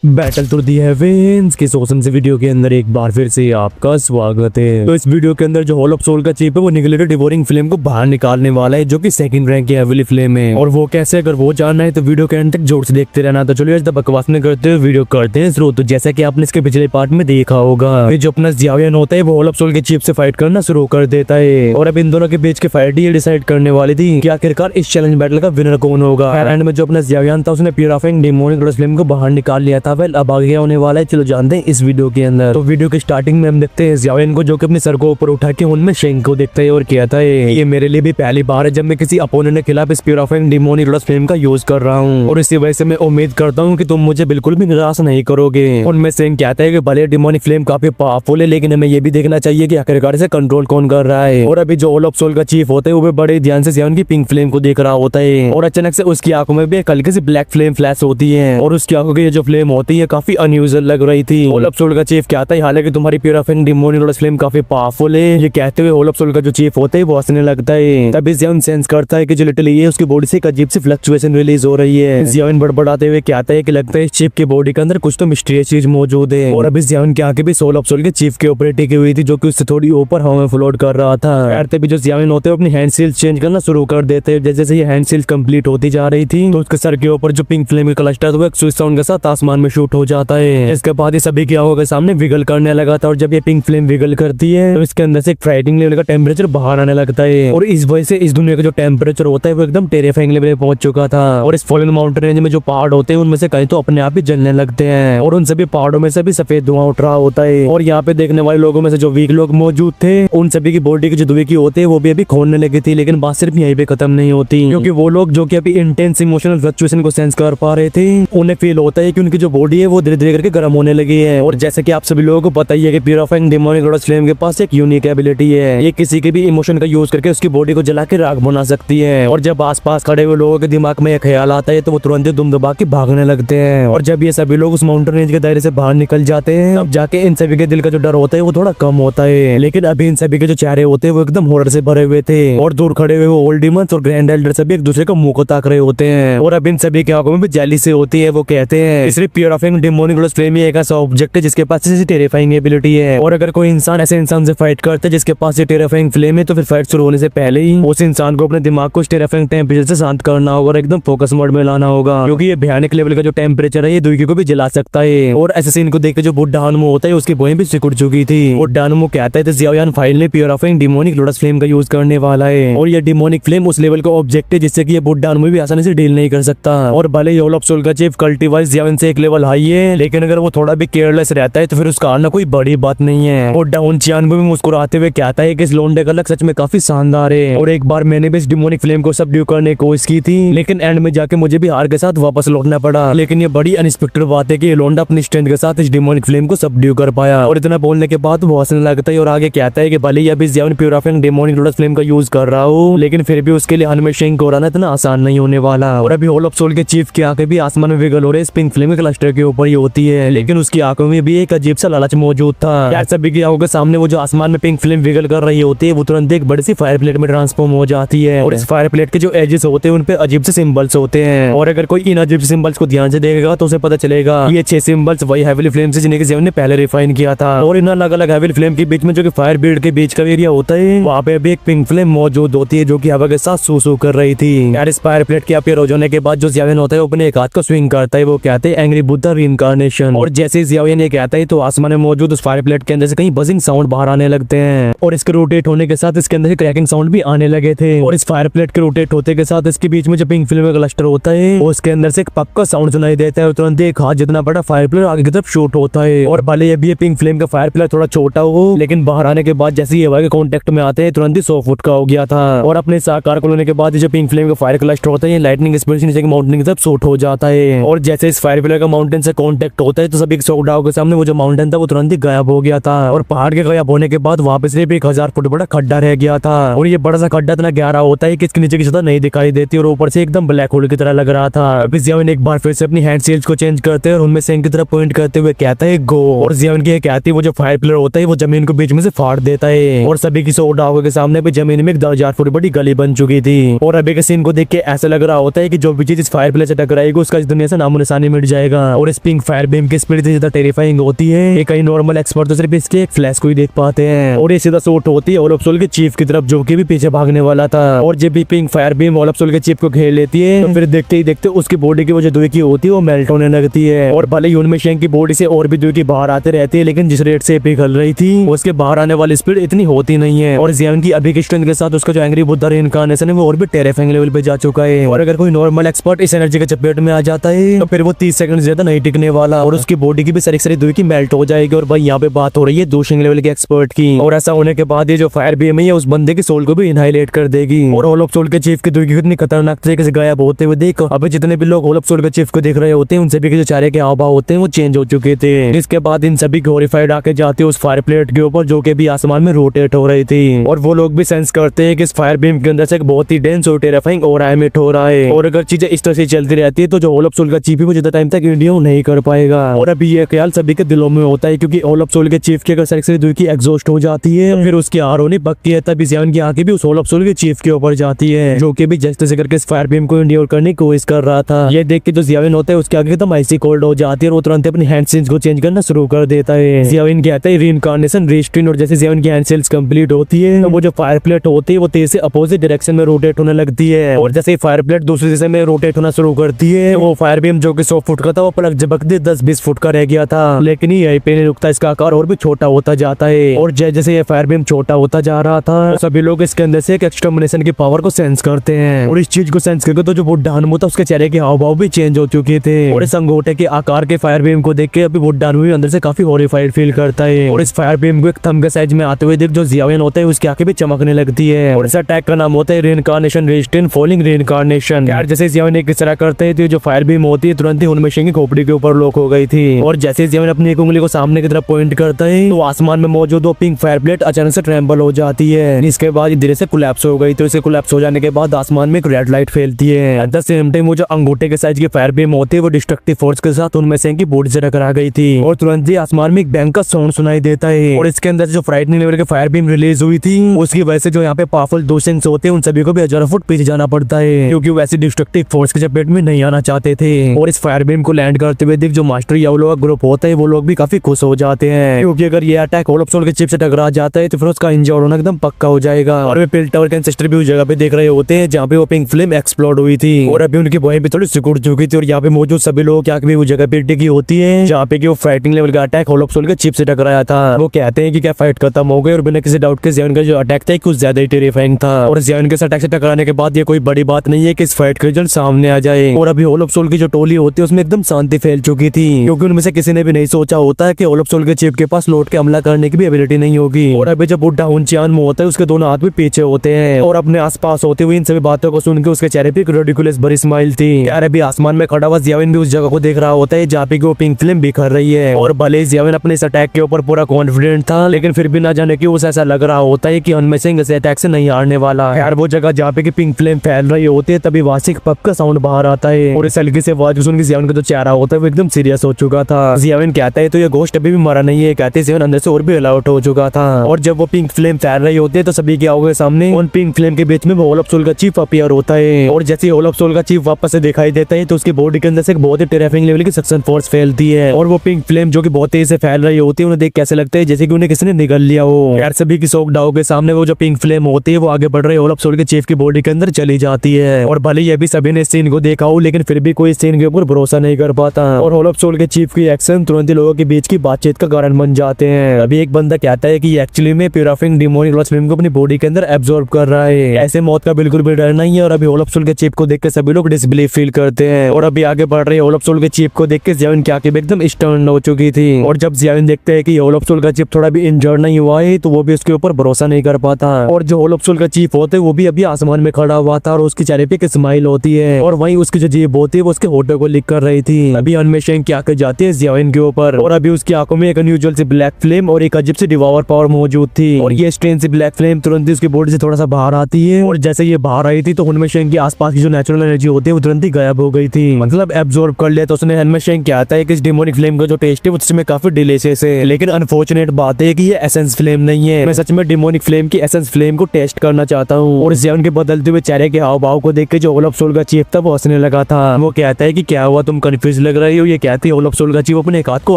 Battle to the heavens के सोसम से video के अंदर एक बार फिर से आपका स्वागत है। तो इस वीडियो के अंदर जो हॉल ऑफ सोल का चीप है वो निगलेटेड डिवोरिंग फ्लेम को बाहर निकालने वाला है, जो कि सेकंड रैंक की हेवीली फ्लेम है। और वो कैसे, अगर वो जानना है तो वीडियो के अंत तक जोर से देखते रहना। तो चलिए आज बकवास में करते हुए वीडियो करते हैं शुरू। तो जैसा कि आपने इसके पिछले पार्ट में देखा होगा, जो अपना जियावियन होता है वो हॉल ऑफ सोल के चीप से फाइट करना शुरू कर देता है। और अब इन दोनों के बीच की फाइट ही डिसाइड करने वाली थी कि आखिरकार इस चैलेंज बैटल का विनर कौन होगा। एंड में जो अपना जियावियन था उसने प्यूरिफाइंग डेमोनिक फ्लेम को बाहर निकाल लिया था। वेल अब आगे होने वाला है, चलो जानते हैं इस वीडियो के अंदर। तो वीडियो के स्टार्टिंग में हम देखते हैं जियावियन को, जो कि अपने सर को ऊपर उठा के उनमें शेंग को देखता है और कहता है ये मेरे लिए भी पहली बार है जब मैं किसी अपोनेंट के खिलाफ इस प्यूरिफाइंग डेमोनिक फ्लेम का यूज कर रहा हूँ, और इसी वजह से मैं उम्मीद करता हूँ कि तुम मुझे बिल्कुल भी निराश नहीं करोगे। उनमें शेंग कहता है कि भले डेमोनिक फ्लेम काफी पावरफुल है, लेकिन हमें ये भी देखना चाहिए कि आखिरकार इसे कंट्रोल कौन कर रहा है। और अभी जो हॉल ऑफ सोल का चीफ होता है वो भी बड़े ध्यान से जियावियन की पिंक फ्लेम को देख रहा होता है, और अचानक से उसकी आंखों में भी एक हल्की सी ब्लैक फ्लेम फ्लैश होती है, और उसकी आंखों की ये जो फ्लेम होती है काफी अनयूजुअल लग रही थी। हॉल ऑफ सोल का चीफ कहता है हालांकि तुम्हारी प्यूरिफाइंग डेमोनिक फ्लेम काफी पावरफुल है। ये कहते हुए हॉल ऑफ सोल का जो चीफ होता है वो हंसने लगता है। तभी जियावियन सेंस करता है कि जो लिटरली ये उसकी बॉडी से एक अजीब सी फ्लक्चुएशन रिलीज हो रही है। जियावियन बड़बड़ाते हुए कहता है कि लगता है इस चीफ की बॉडी के अंदर कुछ तो मिस्टीरियस चीज मौजूद है। और अभी जियावियन की आंखें भी हॉल ऑफ सोल के चीफ के ऊपर टिकी हुई थी, जो कि उससे थोड़ी ऊपर हवा में फ्लोट कर रहा था। तभी जो जियावियन होते हैं अपनी हैंड सील्स चेंज करना शुरू कर देते हैं। जैसे जैसे ये हैंड सील्स कंप्लीट होती जा रही थी तो उसके सर के ऊपर जो पिंक फ्लेम का क्लस्टर था वो एक स्विच साउंड के साथ आसमान में शूट हो जाता है। इसके बाद ये सभी की आंखों के सामने विगल करने लगा था, और जब ये पिंक फ्लेम विगल करती है तो इसके अंदर से एक फ्राइटिंग लेवल का टेम्परेचर बाहर आने लगता है। और इस वजह से इस दुनिया का जो टेम्परेचर होता है वो एकदम टेरिफाइंग लेवल पे पहुंच चुका था। और इस फॉलन माउंटेन रेंज में जो पहाड़ होते हैं उनमें से कहीं तो अपने आप ही जलने लगते हैं, और उन सभी पहाड़ों में से भी सफेद धुआं उठ रहा होता है। और यहाँ पे देखने वाले लोगों में से जो वीक लोग मौजूद थे उन सभी की बॉडी की जो दुबे की होते हैं वो भी अभी खोलने लगी थी, लेकिन बात सिर्फ यहीं पे खत्म नहीं होती, क्योंकि वो लोग जो कि अभी इंटेंस इमोशनल फ्लक्चुएशन को सेंस कर पा रहे थे उन्हें फील होता है कि उनकी जो बॉडी है वो धीरे धीरे करके गर्म होने लगी है। और जैसे कि आप सभी लोगों को पता ही है कि प्यूरिफाइंग डेमोनिक फ्लेम के पास एक यूनिक एबिलिटी है, ये किसी के भी इमोशन का यूज करके उसकी बॉडी को जला के राख बना सकती है। और जब आसपास खड़े हुए लोगों के दिमाग में एक ख्याल आता है तो वो तुरंत दुम दबा के भागने लगते हैं। और जब ये सभी लोग उस माउंटेन रेंज के दायरे से बाहर निकल जाते हैं तब जाके इन सभी के दिल का जो डर होता है वो थोड़ा कम होता है। लेकिन अभी इन सभी के जो चेहरे होते हैं वो एकदम हॉरर से भरे हुए थे, और दूर खड़े हुए ओल्ड डीमंस और ग्रैंड एल्डर सभी एक दूसरे को मुंह को ताक रहे होते हैं। और अब इन सभी की आंखों में भी जेली से होती है। वो कहते हैं सिर्फ प्यूरिफाइंग डेमोनिक फ्लेम एक ऐसा ऑब्जेक्ट है जिसके पास ऐसी टेरिफाइंग एबिलिटी है, और अगर कोई इंसान ऐसे इंसान से फाइट करता है जिसके पास ये टेरिफाइंग फ्लेम है तो फिर फाइट शुरू होने से पहले ही उस इंसान को अपने दिमाग को टेरिफाइंग टेम्परेचर से शांत करना होगा और एकदम फोकस मोड में लाना होगा, क्योंकि ये भयानक लेवल का जो टेम्परेचर है ये दुनिया को भी जला सकता है। और ऐसे सीन को देख के जो बुड्ढा हनुमो होता है उसकी भौहें भी सिकुड़ चुकी थी। बुड्ढा हनुमो कहता है जियावियन फाइनली प्यूरिफाइंग डेमोनिक फ्लेम का यूज करने वाला है, और ये डेमोनिक फ्लेम उस लेवल का ऑब्जेक्ट है जिससे कि ये बुड्ढा हनुमो भी आसानी से डील नहीं कर सकता। और भले ही हॉल ऑफ सोल का चीफ कल्टी वाइज जियावियन से एक लेवल हाई है, लेकिन अगर वो थोड़ा भी केयरलेस रहता है तो फिर उसका आना कोई बड़ी बात नहीं है। और डाउन चियानबो भी मुस्कुराते हुए कहता है कि इस लोंडे का लक सच में काफी शानदार है, और एक बार मैंने भी इस डेमोनिक फ्लेम को सबड्यू करने की कोशिश की थी, लेकिन एंड में जाके मुझे भी हार के साथ वापस लौटना पड़ा। लेकिन ये बड़ी अनएक्सपेक्टेड बात है कि ये लोंडा अपनी स्ट्रेंथ के साथ इस डेमोनिक फ्लेम को सबड्यू कर पाया। और इतना बोलने के बाद वो हंसने लगता है और आगे कहता है कि भले ही अभी जियावियन प्यूरिफाइंग डेमोनिक फ्लेम का यूज कर रहा हूँ, लेकिन फिर भी उसके लिए हनुमे शेंग को उड़ाना इतना आसान नहीं होने वाला। और अभी हॉल ऑफ सोल के चीफ की आंखें भी आसमान में विगल हो रहे पिंक फ्लेम के क्लस्टर के ऊपर ही होती है, लेकिन उसकी आंखों में भी एक अजीब सा लालच मौजूद था। यार सभी की आंखों के सामने वो जो आसमान में पिंक फ्लेम विगल कर रही होती है वो तुरंत एक बड़ी सी फायर प्लेट में ट्रांसफॉर्म हो जाती है, और इस फायर प्लेट के जो एजेस होते हैं उन पे अजीब से सिंबल्स होते हैं। और अगर कोई इन अजीब सिंबल्स को ध्यान से देखेगा तो उसे पता चलेगा ये 6 सिंबल्स वही हेवीली फ्लेम से जिन्हें जियावियन ने पहले रिफाइन किया था। और इन अलग अलग हेवीली फ्लेम के बीच में जो कि फायर ब्रीड के बीच का एरिया होता है वहाँ पे भी एक पिंक फ्लेम मौजूद होती है जो कि हवा के साथ सू कर रही थी। यार इस फायर प्लेट के अपीयर हो जाने के बाद जो जियावियन होता है वो अपने एक हाथ को स्विंग करता है, वो कहते हैं एंग्री बुद्धा रीइंकार्नेशन। और जैसे ही जियावियन ये कहता है तो आसमान में मौजूद उस फायर प्लेट के अंदर से कहीं बजिंग साउंड बाहर आने लगते हैं, और इसके रोटेट होने के साथ इसके अंदर से क्रैकिंग साउंड भी आने लगे थे। और इस फायर प्लेट के रोटेट होते के साथ इसके बीच में जो पिंक फ्लेम का क्लस्टर होता है उसके अंदर से एक पप का साउंड सुनाई देता है, और तुरंत एक हाथ जितना बड़ा फायर प्लेट आगे की तरफ शूट होता है। और भले अभी ये पिंक फ्लेम का फायर प्लेट थोड़ा छोटा हो, लेकिन बाहर आने के बाद जैसे ये हवा के कांटेक्ट में आते हैं तुरंत ही 100 फुट का हो गया था। और अपने आकार को लेने के बाद जो पिंक फ्लेम का फायर क्लस्टर होता है लाइटनिंग स्पीड से नीचे के माउंटेन की तरफ शूट हो जाता है। और जैसे इस फायर प्लेट का माउंटेन से कांटेक्ट होता है तो सभी सौडाओं के सामने वो जो माउंटेन था वो तुरंत ही गायब हो गया था, और पहाड़ के गायब होने के बाद वहाँ पे सिर्फ 1000 फुट बड़ा खड्डा रह गया था। और ये बड़ा सा खड्डा इतना गहरा होता है कि इसके नीचे की सतह नहीं दिखाई देती, और ऊपर से एकदम ब्लैक होल की तरह लग रहा था। अभी जियावियन एक बार फिर से अपनी हैंड सील्स को चेंज करते हैं और उनमें से इनकी तरफ पॉइंट करते हुए कहता है गो। और जियावियन की कहती है वो जो फायर प्लेट होता है वो जमीन को बीच में से फाड़ देता है, और सभी की सौडाओं के सामने भी जमीन में 10,000 फुट बड़ी गली बन चुकी थी। और अभी के सीन को देख के ऐसा लग रहा होता है कि जो भी चीज इस फायर प्लेट से टकराएगी उसका इस दुनिया से नामो निशानी मिट जाएगा। और इस पिंक फायर बीम की स्पीड ज्यादा टेरिफाइंग होती है। ये कई नॉर्मल एक्सपर्ट तो सिर्फ इसके एक फ्लैश को ही देख पाते हैं और ये सीधा शॉट होती है ओलफ सोल के चीफ की तरफ, जो कि भी पीछे भागने वाला था। और जब भी पिंक फायर बीम ओलफ सोल के चीफ को घेर लेती है तो फिर देखते ही देखते उसकी बॉडी की वो जो दुई की होती है वो मेल्ट होने लगती है। और भले ही उनमें शेंग की बॉडी से और भी दुई की बाहर आते रहती है, लेकिन जिस रेट से पिघल रही थी उसके बाहर आने वाली स्पीड इतनी होती नहीं है। और जियान की अभी की स्ट्रेंथ के साथ उसका जो एंग्री बुद्धा रीइंकार्नेशन है वो और भी टेरिफाइंग लेवल पे जा चुका है। और अगर कोई नॉर्मल एक्सपर्ट इस एनर्जी के चपेट में आ जाता है तो फिर वो 30 सेकंड से ज्यादा नहीं टिकने वाला और उसकी बॉडी की भी सारी दुई की मेल्ट हो जाएगी। और भाई यहाँ पे बात हो रही है दूसरे लेवल के एक्सपर्ट की, और ऐसा होने के बाद ये जो फायर बीम है उस बंदे की सोल को भी इनहाइलेट कर देगी। और होल ऑफ सोल के चीफ की दुई की कितनी खतरनाक तरीके से गायब होते हुए देख अभी जितने भी लोग होल ऑफ सोल के चीफ को देख रहे होते हैं उन सभी के जो चेहरे के हाव भाव होते हैं वो चेंज हो चुके थे। इसके बाद इन सभी ग्लोरीफाइड आके जाते हैं उस फायर प्लेट के ऊपर जो कि भी आसमान में रोटेट हो रही थी। और वो लोग भी सेंस करते हैं कि इस फायर बीम के अंदर से एक बहुत ही डेंस और टेरिफाइंग ऑरा एमिट हो रहा है। और अगर चीजें इस तरह से चलती रहती है तो जो होल ऑफ सोल का चीफ है वो ज्यादा टाइम तक इंडिया नहीं कर पाएगा। और अभी ये ख्याल सभी के दिलों में होता है क्योंकि होल ऑफ सोल के चीफ की अगर सारी दुई की एग्जॉस्ट हो जाती है फिर उसकी आर होनी पक्की है, तभी जियान की आंखें भी उस होल ऑफ सोल के चीफ के ऊपर जाती है जो कि भी जैसे तैसे करके इस फायर बीम को इंड्योर करने की कोशिश कर रहा था। ये देख के जो जियाविन होता है उसके आगे एकदम आइसी कोल्ड हो जाती है और वो तुरंत अपनी हैंड सेल्स को चेंज करना शुरू कर देता है। जियाविन कहता है रीइंकार्नेशन रिस्ट्रीन, और जैसे जियाविन की हैंड सेल्स कंप्लीट होती है तो वो जो फायर प्लेट होती है वो तेज से अपोजिट डायरेक्शन में रोटेट होने लगती है। और जैसे फायर प्लेट दूसरी दिशा में रोटेट होना शुरू करती है वो फायर बीम जो कि 100 फुट का था वो पलक झपकते 10-20 फुट का रह गया था। लेकिन यहीं पे नहीं रुकता, इसका आकार और भी छोटा होता जाता है। और जैसे ये फायर बीम छोटा होता जा रहा था सभी लोग इसके अंदर से एक एक्सटर्मिनेशन की पावर को सेंस करते हैं। और इस चीज को सेंस करके तो जो बुड्ढा हनुमू था उसके चेहरे के हाव भाव भी चेंज हो चुके थे। और इस अंगूठे के आकार के फायर बीम को देख के अभी बुड्ढा हनुमू अंदर से काफी हॉरिफाइड फील करता है। और इस फायर बीम को एक थंब के साइज में आते हुए देख जो जियाविन होता है उसकी आंखें भी चमकने लगती है। और इस अटैक का नाम होता है रीइंकार्नेशन रेजिस्टेंट फॉलिंग रीइंकार्नेशन। यार जैसे जियाविन किस तरह करते हैं तो जो फायर बीम होती है तुरंत ही उनमें शेंग की खोपड़ी के ऊपर लॉक हो गई थी। और जैसे जियाविन अपनी एक उंगली को सामने की तरफ पॉइंट करता है तो आसमान में मौजूद वो पिंक फायर प्लेट अचानक से ट्रेम्बल हो जाती है। इसके बाद धीरे से कोलैप्स हो गई। तो इसे कोलैप्स हो जाने के बाद आसमान में एक रेड लाइट फैलती है। एट द सेम टाइम वो जो अंगूठे के साइज की फायर बीम होती है वो डिस्ट्रक्टिव फोर्स के साथ उनमें से की बॉडी से टकरा गई थी और तुरंत ही आसमान में एक बैंग का साउंड सुनाई देता है। और इसके अंदर जो फ्राइटनिंग लेवल के फायर बीम रिलीज हुई थी उसकी वजह से जो यहाँ पे पावरफुल दोसेंस होते हैं उन सभी को भी हजारों फुट पीछे जाना पड़ता है क्योंकि वैसे डिस्ट्रक्टिव फोर्स के चपेट में नहीं आना चाहते थे। और इस फायर बीम को लैंड करते हुए देख जो मास्टर यावलो का ग्रुप होता है वो लोग भी काफी खुश हो जाते हैं क्योंकि अगर ये अटैक होल ऑफ सोल के चिप से टकरा जाता है तो फिर उसका इंजर होना एकदम पक्का हो जाएगा। और वे पिल टावर के एंसेस्टर भी उस जगह पे देख रहे होते हैं जहाँ पे वो पिंक फ्लेम एक्सप्लोड हुई थी और अभी उनकी बॉडी भी थोड़ी सिकुड़ चुकी थी। और यहाँ पे मौजूद सभी लोग क्या भी उस जगह पे टिकी होती है जहाँ पे वो फाइटिंग लेवल का अटैक होल ऑफ सोल के चिप से टकराया था। वो कहते हैं कि क्या फाइट खत्म हो गई और बिना किसी डाउट के जियान का जो अटैक था कुछ ज्यादा ही टेरिफाइंग था। और जियान के अटैक से टकराने के बाद ये कोई बड़ी बात नहीं है कि इस फाइट का रिजल्ट सामने आ जाए। और अभी होल ऑफ सोल की जो टोली होती है उसमें एकदम शांति फैल चुकी थी क्योंकि उनमें से किसी ने भी नहीं सोचा होता है कि होल ऑफ सोल के चिप के पास लौट के हमला करने की भी एबिलिटी नहीं होगी। और अभी जब बुड्ढा हुनचियान में होता है उसके दोनों हाथ भी पीछे होते हैं और अपने आसपास होते हुए इन सभी बातों को सुन के उसके चेहरे पे एक रिडिकुलस भरी स्माइल थी। यार अभी आसमान में खड़ा हुआ जियाविन भी उस जगह को देख रहा होता है जहाँ पे वो पिंक फ्लेम बिखर रही है। और भले ही जियाविन अपने इस अटैक के ऊपर पूरा कॉन्फिडेंट था लेकिन फिर भी ना जाने क्यों उसे ऐसा लग रहा होता है कि उनमें से इस अटैक से नहीं हारने वाला। यार वो जगह जहाँ पे की पिंक फ्लेम फैल रही होती है तभी वहां से एक पप का साउंड बाहर आता है और इस हल्की से आवाज सुन के जियाविन का जो चेहरा होता है वो एकदम सीरियस हो चुका था। जियाविन कहता है तो ये घोस्ट अभी भी मरा नहीं है, कहते जियाविन अंदर से और भी अलाउट हो चुका था। और जब वो पिंक फ्लेम फैल रही होती है तो सभी के आगे सामने उन पिंक फ्लेम के बीच में होल ऑफ सोल का चीफ अपीयर होता है। और जैसे होल ऑफ सोल का चीफ वापस से दिखाई देता है तो उसकी बॉडी के अंदर से एक बहुत ही टेरिफाइंग लेवल की सक्शन फोर्स फैलती है और वो पिंक फ्लेम जो कि बहुत तेज से फैल रही होती है उन्हें देख कैसे लगता है जैसे कि उन्हें किसी ने निगल लिया हो। यार सभी की शौक डाउ के सामने वो जो पिंक फ्लेम होती है वो आगे बढ़ रही होल ऑफ सोल के चीफ की बॉडी के अंदर चली जाती है। और भले ये भी सभी ने इस सीन को देखा हो लेकिन फिर भी कोई इस सीन के ऊपर भरोसा नहीं कर पाता और होल ऑफ सोल के चीफ की एक्शन तुरंत ही लोगों के बीच की बातचीत का कारण बन जाते हैं। अभी एक बंदा कहता है कि एक्चुअली में प्यूरिफाइंग डिमोनिक फ्लेम को अपनी बॉडी के अंदर एब्जॉर्ब कर रहा है, ऐसे मौत का बिल्कुल भी डर नहीं है। और अभी होल ऑफ सोल के चीफ को देख के सभी लोग डिसबिलीव फील करते हैं और अभी आगे बढ़ रहे होल ऑफ सोल के चीफ को देख के जियाविन की आंखें एकदम स्टर्न हो चुकी थी। और जब जियाविन देखते हैं कि होल ऑफ सोल का चीफ थोड़ा भी इंजर्ड नहीं हुआ है तो वो भी उसके ऊपर भरोसा नहीं कर पाता। और जो होल ऑफ सोल का चीफ होते है वो भी अभी आसमान में खड़ा हुआ था और उसके चेहरे पे एक स्माइल होती है और वहीं उसकी जो जीभ होती है वो उसके होठों को लिख कर रही थी। अभी अनमेशेंग की आंखें जाती है जियाविन के ऊपर और अभी उसकी आंखों में एक अनयूजुअल सी ब्लैक फ्लेम और एक अजीब सी डिवॉर पावर मौजूद थी। और ये स्ट्रेन सी ब्लैक फ्लेम तुरंत ही उसकी बॉडी से थोड़ा सा बाहर आती है और जैसे ये बाहर आई थी तो अनमेशेंग के आसपास की जो नेचुरल एनर्जी होती है वो तुरंत ही गायब हो गई थी, मतलब एब्जॉर्ब कर लिया। तो उसने अनमेशेंग क्या आता है कि इस डिमोनिक फ्लेम का जो टेस्ट है उसमें काफी डिलीशियस है लेकिन अनफॉर्चुनेट बात है कि ये एसेंस फ्लेम नहीं है। मैं सच में डिमोनिक फ्लेम की एसेंस फ्लेम को टेस्ट करना चाहता हूँ। और जियाविन के बदलते हुए चेहरे के हाव भाव को देख के जो होल ऑफ सोल का चीफ था वो हंसने लगा था। वो कहता है कि क्या हुआ, तुम कंफ्यूज तेज लग रही हो, ये कहती है होल ऑफ सोल का चीफ अपने एक हाथ को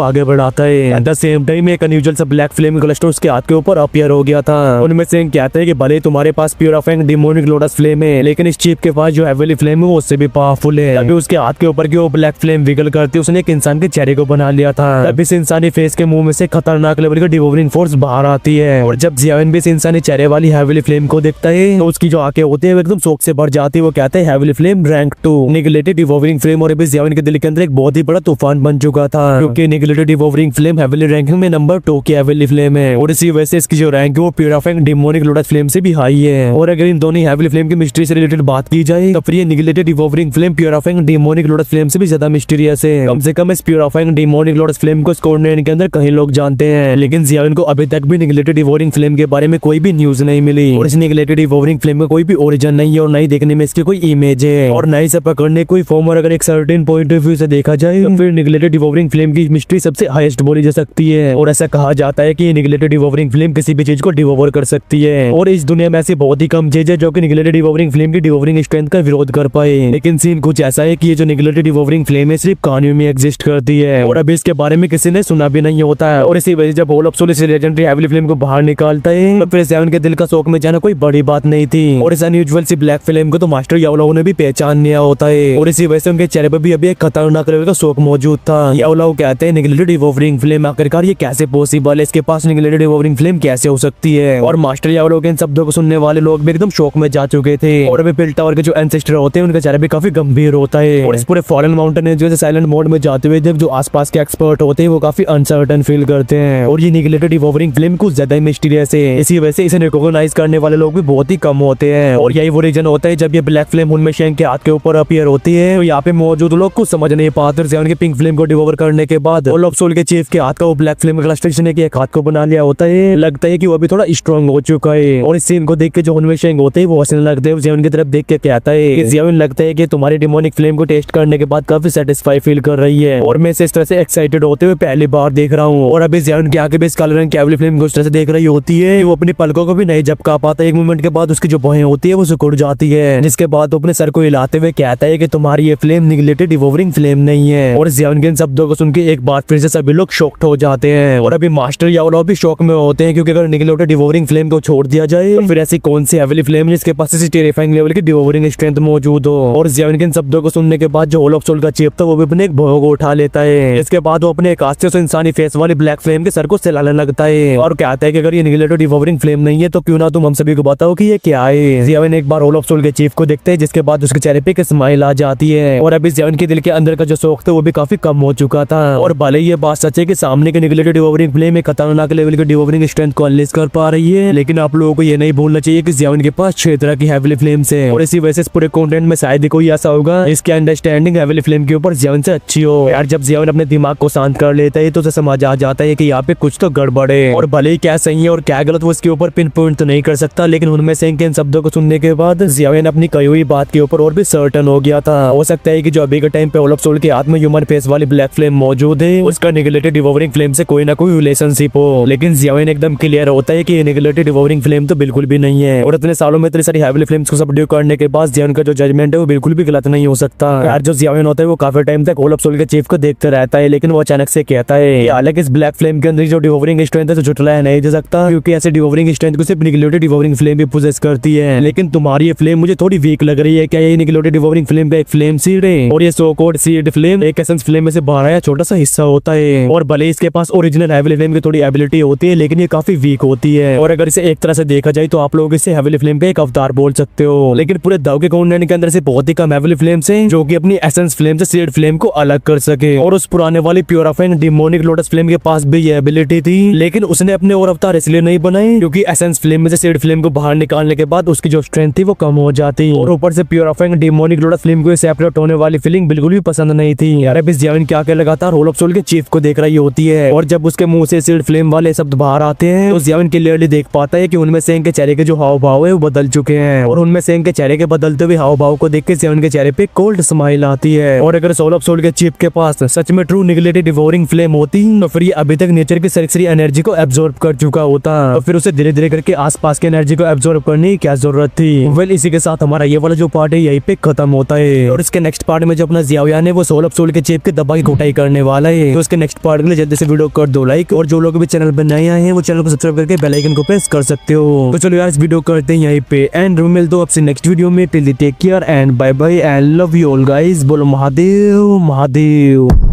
आगे बढ़ाता है। एट द सेम टाइम एक अनयूजुअल सा ब्लैक फ्लेम क्लस्टर उसके हाथ के ऊपर अपीयर हो गया था। उनमें से कहते हैं कि भले तुम्हारे पास प्यूरिफाइंग डिमोनिक लोटस फ्लेम है, लेकिन इस चीफ के पास जो हेवनली फ्लेम है वो उससे भी पावरफुल है। अभी उसके हाथ के ऊपर की वो ब्लैक फ्लेम विगल करती उसने एक इंसान के चेहरे को बना लिया था। तब इस इंसानी फेस के मुंह में से खतरनाक लेवल की डिवोरिंग फोर्स बाहर आती है, और जब जियाविन भी इस इंसानी चेहरे वाली हेवनली फ्लेम को देखता है तो उसकी जो आंखें होती है वो एकदम शौक से भर जाती है। वो कहता है heavenly flame rank 2 neglected devouring flame. और अभी जियाविन के दिल के अंदर एक बहुत ही बड़ा तूफान बन चुका था, क्योंकि निगलेटेड डिवोरिंग फ्लेम हेवनली रैंकिंग में नंबर 2 की हेवनली फ्लेम है, और इसी वजह से इसकी जो रैंक है वो प्यूरिफाइंग डिमोनिक लोटस फ्लेम से भी हाई है। और अगर इन दोनों हेवनली फ्लेम की मिस्ट्री से रिलेटेड बात की जाए तो फिर ये neglected devouring flame purifying demonic lotus flame से भी ज्यादा मिस्टीरियस है। कम से कम इस प्यूरिफाइंग डिमोनिक लोटस फ्लेम को स्कोरनेट के अंदर कहीं लोग जानते हैं, लेकिन जियाविन को अभी तक भी निगलेटेड डिवोरिंग फ्लेम के बारे में कोई भी न्यूज नहीं मिली। और इस निगलेटेड डिवोरिंग फ्लेम का कोई भी ओरिजिन नहीं है, और नहीं देखने में इसकी कोई इमेज है, और नहीं से पकड़ने कोई फॉर्म। और अगर एक सर्टेन पॉइंट ऑफ व्यू से देखा जाए तो फिर निगलेटेड डिवोरिंग फ्लेम की मिस्ट्री सबसे हाईएस्ट बोली जा सकती है। और ऐसा कहा जाता है कि निगलेटेड डिवोरिंग फ्लेम किसी भी चीज को डिवोर कर सकती है, और इस दुनिया में ऐसी बहुत ही कम चीज है जो कि निगलेटेड डिवोरिंग फ्लेम की डिवोरिंग स्ट्रेंथ का विरोध कर पाए। लेकिन सीन कुछ ऐसा है कि ये जो निगलेटेड डिवोरिंग फ्लेम है सिर्फ कहानियों में एग्जिस्ट करती है, और अभी इसके बारे में किसी ने सुना भी नहीं होता है। और इसी वजह से जब होल ऑफ सोल इस लेजेंडरी हेवनली फ्लेम को बाहर निकालता है तो फिर जियाविन के दिल का शौक में जाना कोई बड़ी बात नहीं थी। और इस अनयूजुअल सी ब्लैक फ्लेम को तो मास्टर याओलाओ ने भी पहचान लिया होता है, और इसी वजह से उनके चेहरे पर भी अभी एक खतरनाक लेवल का शौक मौजूद था। याओलाओ कहते हैं निगलेटेड डिवोरिंग फ्लेम आखिरकार ये कैसे पॉसिबल है, इसके पास निगलेटेड डिवोरिंग फ्लेम कैसे हो सकती है। और मास्टर याओलाओ के इन शब्दों को सुनने वाले लोग भी एकदम शौक में जा चुके थे। और अभी पिल टावर के जो एंसेस्टर होते हैं उनका चेहरा भी काफी गंभीर होता है, और इस पूरे फॉरेन माउंटेन जो साइलेंट मोड में जाते हुए जो आसपास के एक्सपर्ट होते हैं वो काफी अनसर्टन फील करते हैं। और ये निगलेटेड डिवोरिंग फ्लेम कुछ ज्यादा ही मिस्टीरियस है, इसी वजह से इसे रिकॉग्नाइज करने वाले लोग भी बहुत ही कम होते हैं। और यही वो रीजन होता है जब ये ब्लैक फ्लेम उनमें शेंग के हाथ के ऊपर अपीयर होती है तो यहाँ पे मौजूद लोग कुछ समझ नहीं पाते। जियाविन के पिंक फ्लेम को डिवोर करने के बाद होल ऑफ सोल के चीफ के हाथ का वो ब्लैक फ्लेम क्लस्टर ने एक हाथ को बना लिया होता है, लगता है कि वो अभी थोड़ा स्ट्रॉन्ग हो चुका है। और इस सीन को देख के जो उनमें शेंग होते हैं वो हंसने लगते हैं। जियाविन की तरफ देख के कहता है कि जियाविन लगता है कि तुम्हारी डिमोनिक फ्लेम को टेस्ट करने के बाद काफी सेटिस्फाई फील कर रही है, और मैं इस तरह से एक्साइटेड होते हुए पहली बार देख रहा हूँ। और अभी जियाविन की आंखें भी काले रंग की हेवनली फ्लेम को इस तरह से देख रही होती है, वो अपनी पलकों को भी नहीं झपका पाता। एक मोमेंट के बाद उसकी जो भौहें होती है वो सिकुड़ जाती है, जिसके बाद अपने सर को हिलाते हुए कहता है कि तुम्हारी ये फ्लेम निगलेटेड डिवोरिंग फ्लेम नहीं है। और जियाविन के इन शब्दों को सुन के एक बार फिर से सभी लोग शॉक्ड हो जाते हैं, और अभी मास्टर याओलाओ भी शॉक में होते हैं, क्योंकि अगर निगलेटेड डिवोरिंग फ्लेम को छोड़ दिया जाए तो फिर ऐसी कौन सी हेवनली फ्लेम जिसके पास इसी टेरिफाइंग लेवल की डिवोरिंग स्ट्रेंथ मौजूद हो। और जियाविन के इन शब्दों को सुनने के बाद जो होल ऑफ सोल का चीफ था वो भी अपने एक भौं को उठा लेता है। इसके बाद वो अपने एक हाथ से उस इंसानी फेस वाली ब्लैक फ्लेम के सर को सहलाने लगता है, और कहता है कि अगर ये निगलेटेड डिवोरिंग फ्लेम नहीं है तो क्यों ना तुम हम सभी को बताओ कि ये क्या है। जियाविन एक बार होल ऑफ सोल के चीफ को देखते हैं, जिसके बाद उसके चेहरे पे एक स्माइल आ जाती है। और अभी जियाविन के दिल के अंदर का जो शौक था वो भी काफी कम हो चुका था। और भले ये बात सच है कि सामने के निगलेटेड डिवोरिंग फ्लेम एक खतरनाक लेवल की डिवोरिंग स्ट्रेंथ को अनलीश कर पा रही है, लेकिन आप लोगों को ये नहीं भूलना चाहिए कि जियाविन के पास 6 तरह की हेवनली फ्लेम्स है। और इसी वजह से इस पूरे कंटेंट में शायद ही कोई ऐसा होगा इसकी अंडरस्टैंडिंग हेवनली फ्लेम के ऊपर जियाविन से अच्छी हो। यार जब जियाविन अपने दिमाग को शांत कर लेता है तो उसे समझ आ जाता है कि यहाँ पे कुछ तो गड़बड़ है, और भले ही क्या सही है और क्या गलत वो इसके ऊपर पिन पॉइंट तो नहीं कर सकता, लेकिन उनमें से इन शब्दों को सुनने के बाद जियाविन अपनी कही हुई बात के ऊपर और भी सर्टन हो गया था। हो सकता है कि जो अभी के टाइम पे होल ऑफ सोल के हाथ में ह्यूमन फेस वाली ब्लैक फ्लेम मौजूद है उसका निगलेटेड डिवोरिंग फ्लेम से कोई ना कोई रिलेशनशिप हो, लेकिन जियाविन एकदम क्लियर होता है कि निगलेटेड डिवोरिंग फ्लेम तो बिल्कुल भी नहीं है। और इतने सालों में इतनी सारी हेवनली फ्लेम्स को सबड्यू करने के बाद जियाविन का जो जजमेंट है वो बिल्कुल भी गलत नहीं हो सकता। यार जो जियाविन होता है वो काफी टाइम तक होल ऑफ सोल के चीफ को देखते रहता है, लेकिन वो अचानक से कहता है हालांकि इस ब्लैक फ्लेम के अंदर जो डिवोरिंग स्ट्रेंथ है तो झुटलाया नहीं जा सकता, क्योंकि ऐसे डिवोरिंग स्ट्रेंथ को सिर्फ निगलेटेड डिवोरिंग फ्लेम भी पोजेस करती है। लेकिन तुम्हारी ये फ्लेम मुझे थोड़ी वीक लग रही है, क्या ये निगलेटेड डिवोरिंग फ्लेम का एक फ्लेम सीड है? और ये सो कॉल्ड सीड फ्लेम एक एसेंस फ्लेम में से बाहर आया छोटा सा हिस्सा होता है, और भले इसके पास ओरिजिनल हेवनली फ्लेम की थोड़ी एबिलिटी होती है लेकिन ये काफी वीक होती है। और अगर इसे एक तरह से देखा जाए तो आप लोग इसे हेवनली फ्लेम का एक अवतार बोल सकते हो, लेकिन पूरे दाव के कंटेंट के अंदर से बहुत ही कम हेवनली फ्लेम्स हैं जो कि अपनी एसेंस फ्लेम से सीड फ्लेम को अलग कर सके। और उस पुराने वाली प्योरिफाइंग डिमोनिक लोटस फ्लेम के पास भी ये एबिलिटी थी, लेकिन उसने अपने और अवतार इसलिए नहीं बनाए क्योंकि एसेंस फ्लेम में से सीड फ्लेम को बाहर निकालने के बाद उसकी जो स्ट्रेंथ थी वो कम हो जाती, और ऊपर से प्योरिफाइंग डिमोनिक लोटस फ्लेम को सेपरेट होने वाली फीलिंग बिल्कुल भी पसंद नहीं थी। यार अब इस जियाविन क्या लगातार होल ऑफ सोल के चीफ को देख रही होती है, और जब उसके मुंह से सीड फ्लेम वाले शब्द बाहर आते हैं तो जियाविन क्लियरली देख पाता है कि उनमें से इनके चेहरे के जो हाव भाव है वो बदल चुके हैं, और उनमें से इनके चेहरे के बदलते हुए हाव भाव को देख के जियाविन के चेहरे पे कोल्ड स्माइल आती है। और अगर होल ऑफ सोल के चीफ के पास सच में ट्रू निगलेटेड डिवोरिंग फ्लेम होती तो फिर ये अभी तक नेचर की सारी एनर्जी को एब्जॉर्ब कर चुका होता, तो फिर उसे धीरे धीरे करके आसपास की एनर्जी को एब्जॉर्ब करने की क्या जरूरत थी। वेल इसी के साथ हमारा ये वाला जो पार्ट है यहीं पे खत्म होता है, और इसके नेक्स्ट पार्ट में जो अपना जियाविन है वो सोल ऑफ सोल के चेप के दबा की कुटाई करने वाला है। तो उसके नेक्स्ट पार्ट के लिए जल्दी से वीडियो कर दो लाइक, और जो लोग भी चैनल पर नए आए हैं वो चैनल को सब्सक्राइब करके बेल आइकन को प्रेस कर सकते हो। तो चलो यार इस वीडियो करते हैं यहीं पे एंड मिलते हो आपसे नेक्स्ट वीडियो में। Till take care and bye bye and love you all guys. बोलो महादेव महादेव।